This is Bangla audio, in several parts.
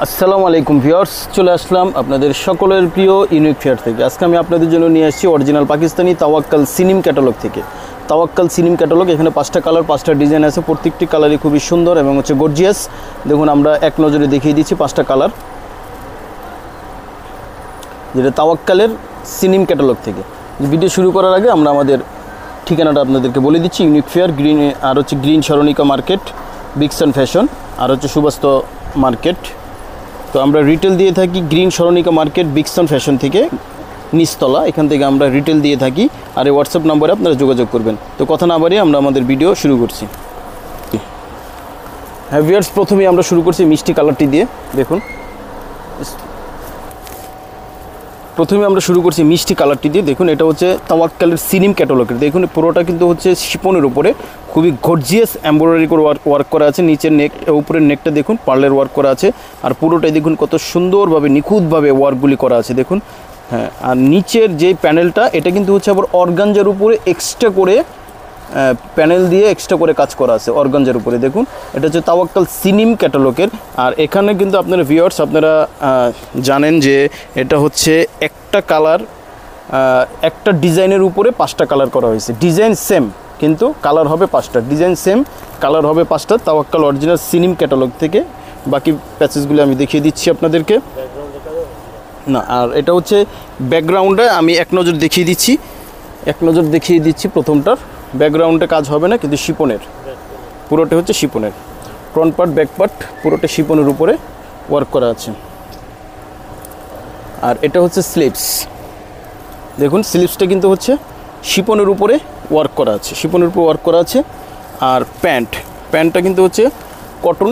আসসালামু আলাইকুম ভিউয়ার্স, চলে আসলাম আপনাদের সকলের প্রিয় ইউনিক ফেয়ার থেকে। আজকে আমি আপনাদের জন্য নিয়ে আসছি অরিজিনাল পাকিস্তানি তাওয়াক্কাল সিনিম ক্যাটালগ থেকে। তাওয়াক্কাল সিনিম ক্যাটালগ, এখানে 5টা কালার 5টা ডিজাইন আছে, প্রত্যেকটি কালারই খুবই সুন্দর এবং হচ্ছে গর্জিয়াস। দেখুন আমরা এক নজরে দেখিয়ে দিচ্ছি 5টা কালার, যেটা তাওয়াক্কালের সিনিম ক্যাটালগ থেকে। ভিডিও শুরু করার আগে আমরা আমাদের ঠিকানাটা আপনাদেরকে বলে দিচ্ছি। ইউনিক ফেয়ার গ্রিন, আর হচ্ছে গ্রিন সরণিকা মার্কেট, বিগসান ফ্যাশন, আর হচ্ছে সুবাস্ত মার্কেট। তো আমরা রিটেল দিয়ে থাকি গ্রিন সরণিকা মার্কেট বিগসান ফ্যাশন থেকে, নিচতলা, এখান থেকে আমরা রিটেল দিয়ে থাকি। আর এই হোয়াটসঅ্যাপ নম্বরে আপনারা যোগাযোগ করবেন। তো কথা না বাড়িয়ে আমরা আমাদের ভিডিও শুরু করছি। হ্যাঁ ভিউয়ার্স, প্রথমেই আমরা শুরু করছি মিষ্টি কালারটি দিয়ে। দেখুন প্রথমে আমরা শুরু করছি মিষ্টি কালারটি দিয়ে। দেখুন এটা হচ্ছে তাওয়াক্কালের সিনিম ক্যাটালগের। দেখুন পুরোটা কিন্তু হচ্ছে শিপনের উপরে খুবই গর্জিয়াস এমব্রয়ডারি করে ওয়ার্ক করা আছে। নিচের নেক, উপরের নেকটা দেখুন পার্লের ওয়ার্ক করা আছে। আর পুরোটাই দেখুন কত সুন্দরভাবে নিখুঁতভাবে ওয়ার্কগুলি করা আছে। দেখুন হ্যাঁ, আর নিচের যে প্যানেলটা এটা কিন্তু হচ্ছে আবার অর্গানজার উপরে এক্সট্রা করে প্যানেল দিয়ে এক্সট্রা করে কাজ করা আছে অর্গানজার উপরে। দেখুন এটা হচ্ছে তাওয়াক্কাল সিনিম ক্যাটালগের। আর এখানে কিন্তু আপনারা ভিউয়ার্স আপনারা জানেন যে এটা হচ্ছে একটা কালার, একটা ডিজাইনের উপরে 5টা কালার করা হয়েছে। ডিজাইন সেম কিন্তু কালার হবে 5টা, ডিজাইন সেম কালার হবে 5টা, তাওয়াক্কাল অরিজিনাল সিনিম ক্যাটালগ থেকে। বাকি প্যাচেসগুলো আমি দেখিয়ে দিচ্ছি আপনাদেরকে না। আর এটা হচ্ছে ব্যাকগ্রাউন্ডে আমি এক নজর দেখিয়ে দিচ্ছি। প্রথমটার ব্যাকগ্রাউন্ডে কাজ হবে না, কিন্তু শিপনের পুরোটা হচ্ছে শিপনের, ফ্রন্ট পার্ট ব্যাক পার্ট পুরোটা শিপনের উপরে ওয়ার্ক করা আছে। আর এটা হচ্ছে স্লিভস। দেখুন স্লিভসটা কিন্তু হচ্ছে শিপনের উপরে ওয়ার্ক করা আছে, শিপনের উপরে ওয়ার্ক করা আছে। আর প্যান্টটা কিন্তু হচ্ছে কটন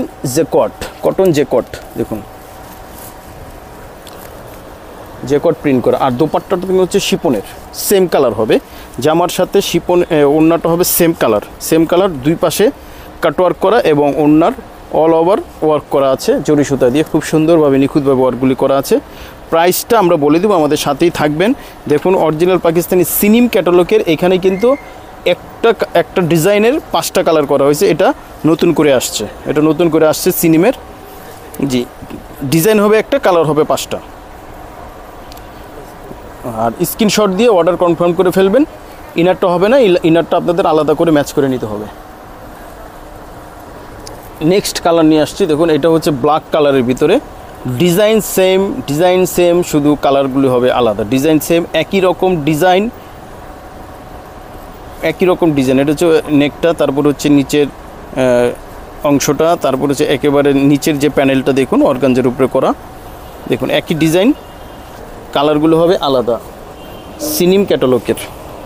জেকট, দেখুন জেকট প্রিন্ট করা। আর দোপাট্টাটা কিন্তু হচ্ছে শিপনের, সেম কালার হবে। জামার সাথে শিপন ওড়নাটা হবে সেম কালার, দুই পাশে কাটওয়ার্ক করা এবং ওড়নার অল ওভার ওয়ার্ক করা আছে জরি সুতা দিয়ে, খুব সুন্দরভাবে নিখুঁতভাবে ওয়ার্কগুলি করা আছে। প্রাইসটা আমরা বলে দেবো, আমাদের সাথেই থাকবেন। দেখুন অরিজিনাল পাকিস্তানি সিনিম ক্যাটালগের এখানে কিন্তু একটা ডিজাইনের 5টা কালার করা হয়েছে। এটা নতুন করে আসছে সিনিমের। জি, ডিজাইন হবে একটা, কালার হবে 5টা। আর স্ক্রিনশট দিয়ে অর্ডার কনফার্ম করে ফেলবেন। ইনারটা হবে না, ইনারটা আপনাদের আলাদা করে ম্যাচ করে নিতে হবে। নেক্সট কালার নিয়ে আসছি। দেখুন এটা হচ্ছে ব্ল্যাক কালারের ভিতরে, ডিজাইন সেম, শুধু কালারগুলি হবে আলাদা। ডিজাইন সেম, একই রকম ডিজাইন। এটা হচ্ছে নেকটা, তারপর হচ্ছে নিচের অংশটা, তারপর হচ্ছে একেবারে নিচের যে প্যানেলটা দেখুন অর্গানজার উপরে করা। দেখুন একই ডিজাইন, কালারগুলো হবে আলাদা। সিনিম ক্যাটালগের,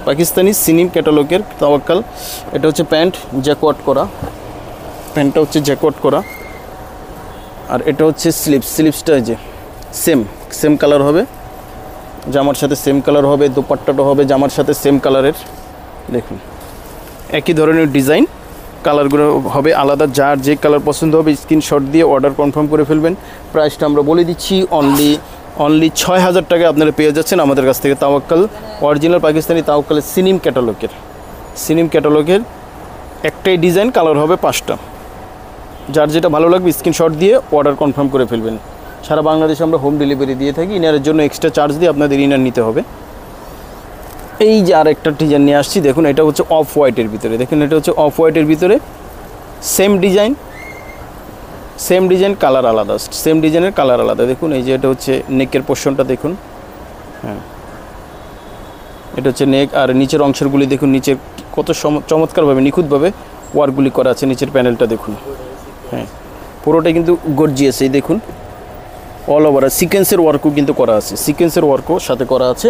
পাকিস্তানি সিনিম ক্যাটালগের তাওয়াক্কাল। এটা হচ্ছে প্যান্টটা হচ্ছে জ্যাকওয়াট করা। আর এটা হচ্ছে স্লিভসটা যে সেম কালার হবে, জামার সাথে সেম কালার হবে। দোপাট্টাটা হবে জামার সাথে সেম কালারের। দেখুন একই ধরনের ডিজাইন, কালারগুলো হবে আলাদা। যার যে কালার পছন্দ হবে স্ক্রিনশট দিয়ে অর্ডার কনফার্ম করে ফেলবেন। প্রাইসটা আমরা বলে দিচ্ছি, অনলি 6000 টাকায় আপনারা পেয়ে যাচ্ছেন আমাদের কাছ থেকে তাওয়াক্কাল অরিজিনাল পাকিস্তানি তাওয়াক্কালের সিনিম ক্যাটালগের একটাই ডিজাইন, কালার হবে 5টা। যার যেটা ভালো লাগবে স্ক্রিনশট দিয়ে অর্ডার কনফার্ম করে ফেলবেন। সারা বাংলাদেশে আমরা হোম ডেলিভারি দিয়ে থাকি। ইনারের জন্য এক্সট্রা চার্জ দিয়ে আপনাদের ইনার নিতে হবে। এই যে আর একটা ডিজাইন নিয়ে আসছি, দেখুন এটা হচ্ছে অফ হোয়াইটের ভিতরে, সেম ডিজাইন কালার আলাদা, সেম ডিজাইনের কালার আলাদা। দেখুন এই যে এটা হচ্ছে নেকের পোর্শনটা দেখুন, হ্যাঁ এটা হচ্ছে নেক। আর নিচের অংশগুলি দেখুন, নিচের কত চমৎকারভাবে নিখুঁতভাবে ওয়ার্কগুলি করা আছে। নিচের প্যানেলটা দেখুন, হ্যাঁ পুরোটাই কিন্তু গর্জিয়াস। এই দেখুন অল ওভার সিকোয়েন্সের ওয়ার্কও কিন্তু করা আছে, সাথে করা আছে।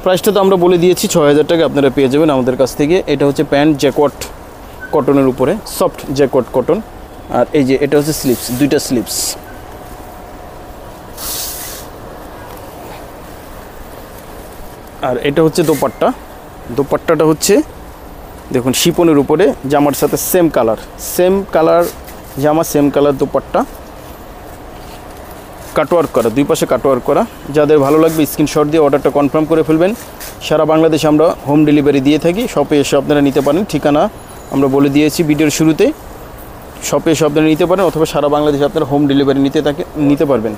প্রাইসটা তো আমরা বলে দিয়েছি 6000 টাকা আপনারা পেয়ে যাবেন আমাদের কাছ থেকে। এটা হচ্ছে প্যান্ট জ্যাকওয়াট কটনের উপরে, সফট জ্যাকওয়াট কটন। আর এই যে এটা হচ্ছে স্লিভস, দুইটা স্লিভস। আর এটা হচ্ছে দোপাট্টাটা হচ্ছে দেখুন শিপনের উপরে, জামার সাথে সেম কালার জামা, সেম কালার দোপাট্টা, কাটওয়ার্ক করা, দুই পাশে কাটওয়ার্ক করা। যাদের ভালো লাগবে স্ক্রিনশট দিয়ে অর্ডারটা কনফার্ম করে ফেলবেন। সারা বাংলাদেশে আমরা হোম ডেলিভারি দিয়ে থাকি, শপে এসে আপনারা নিতে পারেন। ঠিকানা আমরা বলে দিয়েছি ভিডিওর শুরুতে। শপে এসে আপনারা নিতে পারেন, অথবা সারা বাংলাদেশে আপনারা হোম ডেলিভারি নিতে পারবেন।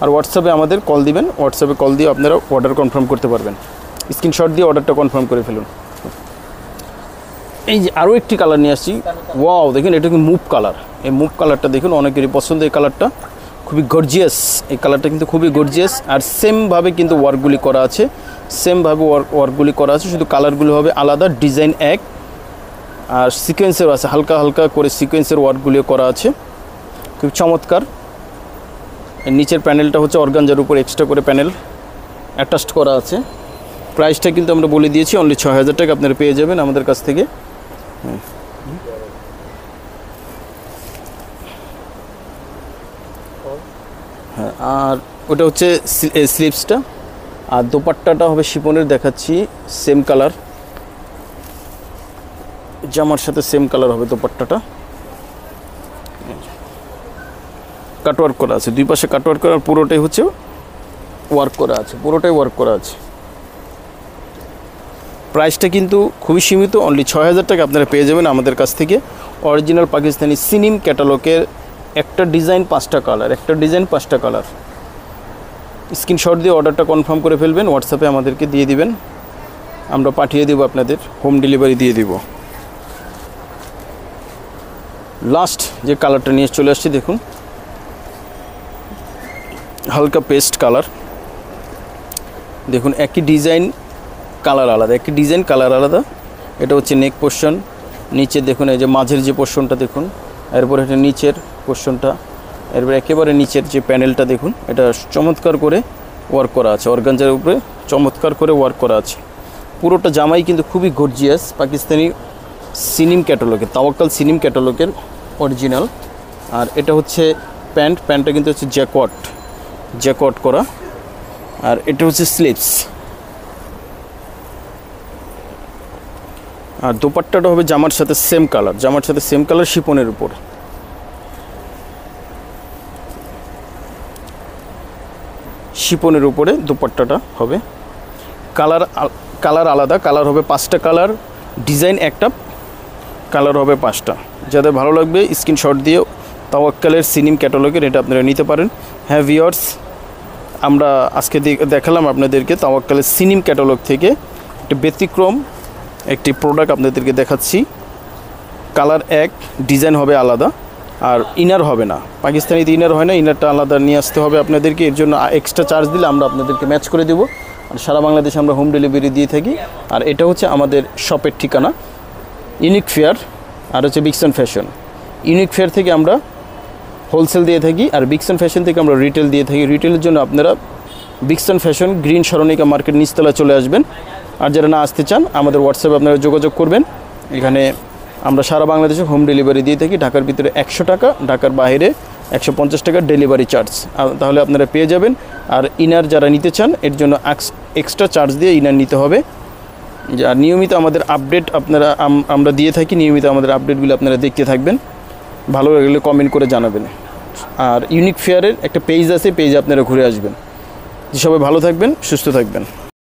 আর হোয়াটসঅ্যাপে আমাদের কল দিবেন, হোয়াটসঅ্যাপে কল দিয়ে আপনারা অর্ডার কনফার্ম করতে পারবেন। স্ক্রিনশট দিয়ে অর্ডারটা কনফার্ম করে ফেলুন। এই যে আরও একটি কালার নিয়ে আসছি, ওয়াও দেখুন, এটা কি মুভ কালার। এই মুভ কালারটা দেখুন, অনেকেরই পছন্দ এই কালারটা, খুবই গর্জিয়াস। এই কালারটা কিন্তু খুবই গর্জিয়াস, আর সেমভাবে কিন্তু ওয়ার্কগুলি করা আছে, সেমভাবে ওয়ার্কগুলি করা আছে, শুধু কালারগুলো হবে আলাদা, ডিজাইন এক, আর সিকোয়েন্সেরও আছে, হালকা হালকা করে সিকোয়েন্সের ওয়ার্কগুলিও করা আছে, খুব চমৎকার। এর নিচের প্যানেলটা হচ্ছে অর্গানজার উপর এক্সট্রা করে প্যানেল অ্যাটাচড করা আছে। প্রাইসটা কিন্তু আমরা বলে দিয়েছি, অনলি 6000 টাকা আপনারা পেয়ে যাবেন আমাদের কাছ থেকে। হ্যাঁ, আর ওটা হচ্ছে স্লিভসটা, আর দোপাট্টাটা হবে শিপনের, দেখাচ্ছি সেম কালার, জামার সাথে সেম কালার হবে দোপাট্টাটা। কাটওয়ার্ক করা আছে, দুই পাশে কাটওয়ার্ক করা, পুরোটাই হচ্ছে ওয়ার্ক করা আছে, পুরোটাই ওয়ার্ক করা আছে। প্রাইসটা কিন্তু খুবই সীমিত, অনলি 6000 টাকা আপনারা পেয়ে যাবেন আমাদের কাছ থেকে। অরিজিনাল পাকিস্তানি সিনিম ক্যাটালগের একটা ডিজাইন 5টা কালার, একটা ডিজাইন 5টা কালার। স্ক্রিনশট দিয়ে অর্ডারটা কনফার্ম করে ফেলবেন, হোয়াটসঅ্যাপে আমাদেরকে দিয়ে দিবেন, আমরা পাঠিয়ে দেবো, আপনাদের হোম ডেলিভারি দিয়ে দিব। লাস্ট যে কালারটা নিয়ে চলে আসছি দেখুন, হালকা পেস্ট কালার। দেখুন একই ডিজাইন কালার আলাদা, একই ডিজাইন কালার আলাদা। এটা হচ্ছে নেক পোর্শন, নিচে দেখুন এই যে মাঝের যে পোর্শনটা দেখুন, এরপর এটা নিচের পোর্শনটা, এরপর একেবারে নিচের যে প্যানেলটা দেখুন, এটা চমৎকার করে ওয়ার্ক করা আছে, অর্গানজার উপরে চমৎকার করে ওয়ার্ক করা আছে। পুরোটা জামাই কিন্তু খুবই গর্জিয়াস, পাকিস্তানি সিনিম ক্যাটালগের, তাওয়াক্কাল সিনিম ক্যাটালগের অরিজিনাল। আর এটা হচ্ছে প্যান্টটা কিন্তু হচ্ছে জ্যাকওয়াট করা, আর এটা হচ্ছে স্লিভস। আর দোপাট্টাটা হবে জামার সাথে সেম কালার, শিপনের উপর। শিপনের উপরে দোপাট্টাটা হবে, কালার আলাদা, কালার হবে 5টা কালার, ডিজাইন একটা, কালার হবে 5টা। যাদের ভালো লাগবে স্ক্রিনশট দিয়ে তাওয়াক্কালের সিনিম ক্যাটালগের এটা আপনারা নিতে পারেন। হ্যাঁ ভিউয়ার্স, আমরা আজকে দেখালাম আপনাদেরকে তাওয়াক্কালের সিনিম ক্যাটালগ থেকে একটা ব্যতিক্রম একটি প্রোডাক্ট আপনাদেরকে দেখাচ্ছি। কালার এক, ডিজাইন হবে আলাদা, আর ইনার হবে না, পাকিস্তানিতে ইনার হয় না, ইনারটা আলাদা নিয়ে আসতে হবে আপনাদেরকে। এর জন্য এক্সট্রা চার্জ দিলে আমরা আপনাদেরকে ম্যাচ করে দেবো। আর সারা বাংলাদেশে আমরা হোম ডেলিভারি দিয়ে থাকি। আর এটা হচ্ছে আমাদের শপের ঠিকানা, ইউনিক ফেয়ার, আর হচ্ছে বিক্সন ফ্যাশন। ইউনিক ফেয়ার থেকে আমরা হোলসেল দিয়ে থাকি, আর বিক্সন ফ্যাশন থেকে আমরা রিটেল দিয়ে থাকি। রিটেলের জন্য আপনারা বিক্সন ফ্যাশন, গ্রিন সরণিকা মার্কেট নিচতলা চলে আসবেন। আর যারা না আসতে চান আমাদের হোয়াটসঅ্যাপে আপনারা যোগাযোগ করবেন। এখানে আমরা সারা বাংলাদেশে হোম ডেলিভারি দিয়ে থাকি। ঢাকার ভিতরে 100 টাকা, ঢাকার বাইরে 150 টাকা ডেলিভারি চার্জ, তাহলে আপনারা পেয়ে যাবেন। আর ইনার যারা নিতে চান এর জন্য এক্সট্রা চার্জ দিয়ে ইনার নিতে হবে। আর নিয়মিত আমাদের আপডেট আমরা দিয়ে থাকি, নিয়মিত আমাদের আপডেটগুলো আপনারা দেখতে থাকবেন, ভালো লাগলে কমেন্ট করে জানাবেন। আর ইউনিক ফেয়ারের একটা পেজ আছে, পেজে আপনারা ঘুরে আসবেন। সবাই ভালো থাকবেন, সুস্থ থাকবেন।